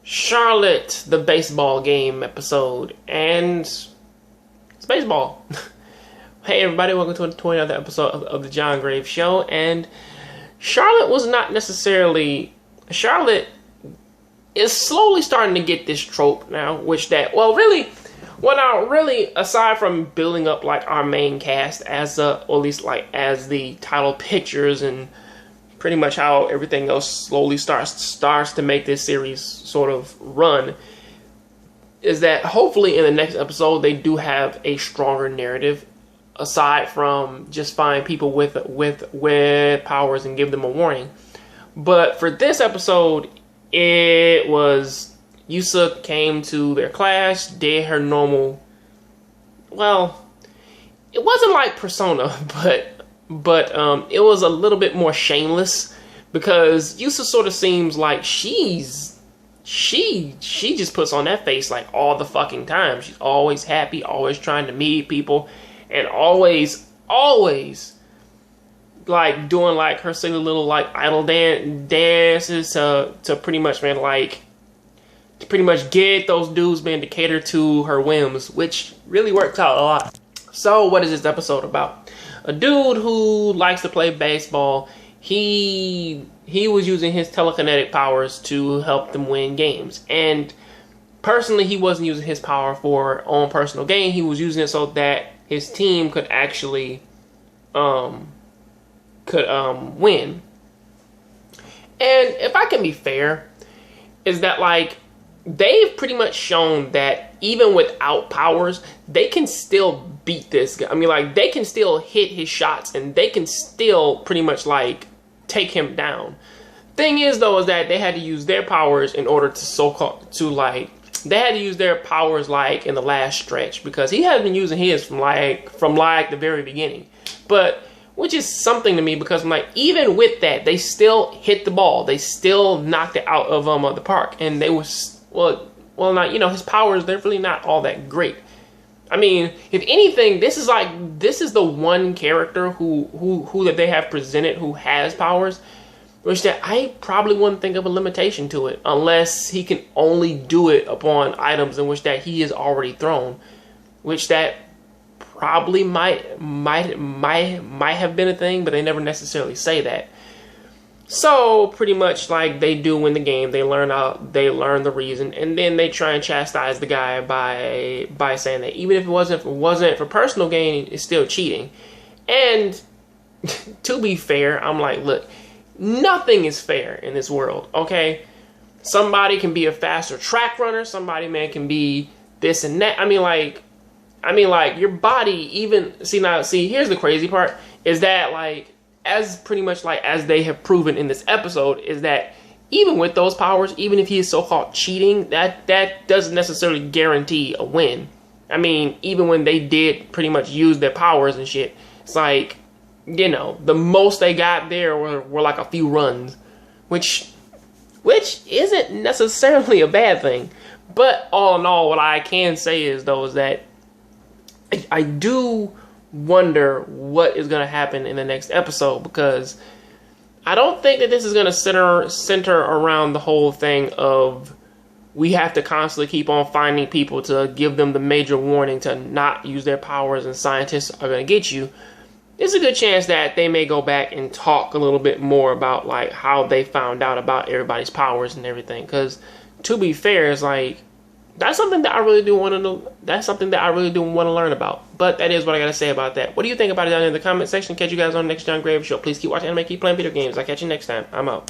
Charlotte, the baseball game episode, and it's baseball. Hey everybody, welcome to another episode of the John Graves Show. And Charlotte was not necessarily... Charlotte is slowly starting to get this trope now, which that, aside from building up like our main cast as or at least like as the title pictures and pretty much how everything else slowly starts to make this series sort of run, is that hopefully in the next episode they do have a stronger narrative aside from just find people with powers and give them a warning. But for this episode, it was Yusa came to their class, did her normal, well, it wasn't like Persona, but it was a little bit more shameless, because Yusa sort of seems like she just puts on that face like all the fucking time. She's always happy, always trying to meet people, and always like doing like her silly little like idol dances to pretty much get those dudes to cater to her whims, which really works out a lot. So what is this episode about? A dude who likes to play baseball. He was using his telekinetic powers to help them win games, and personally he wasn't using his power for own personal gain. He was using it so that his team could actually win. And if I can be fair, is that like they've pretty much shown that even without powers, they can still beat this guy. I mean, like, they can still hit his shots and they can still pretty much like take him down. Thing is though, is that they had to use their powers in order to they had to use their powers like in the last stretch, because he had been using his from the very beginning. But which is something to me, because I'm like, even with that, they still hit the ball. They still knocked it out of the park, and they was not, his powers, they're really not all that great. I mean, if anything, this is the one character who that they have presented who has powers, which that I probably wouldn't think of a limitation to it, unless he can only do it upon items in which that he is already thrown, which that probably might have been a thing, but they never necessarily say that. So pretty much like they do win the game, they learn the reason, and then they try and chastise the guy by saying that even if it wasn't for personal gain, it's still cheating. And to be fair, I'm like, look, nothing is fair in this world, okay? Somebody can be a faster track runner, somebody can be this and that. I mean like your body even here's the crazy part, is that like as pretty much like as they have proven in this episode, is that even with those powers, even if he is so-called cheating, that doesn't necessarily guarantee a win. I mean, even when they did pretty much use their powers and shit, it's like, the most they got there were like a few runs, which isn't necessarily a bad thing. But all in all, what I can say is that I do wonder what is going to happen in the next episode, because I don't think that this is going to center around the whole thing of we have to constantly keep on finding people to give them the major warning to not use their powers and scientists are going to get you. There's a good chance that they may go back and talk a little bit more about like how they found out about everybody's powers and everything, because to be fair, it's like that's something that I really do want to know. That's something that I really do want to learn about. But that is what I got to say about that. What do you think about it down in the comment section? Catch you guys on the next John Graves Show. Please keep watching anime, keep playing video games. I'll catch you next time. I'm out.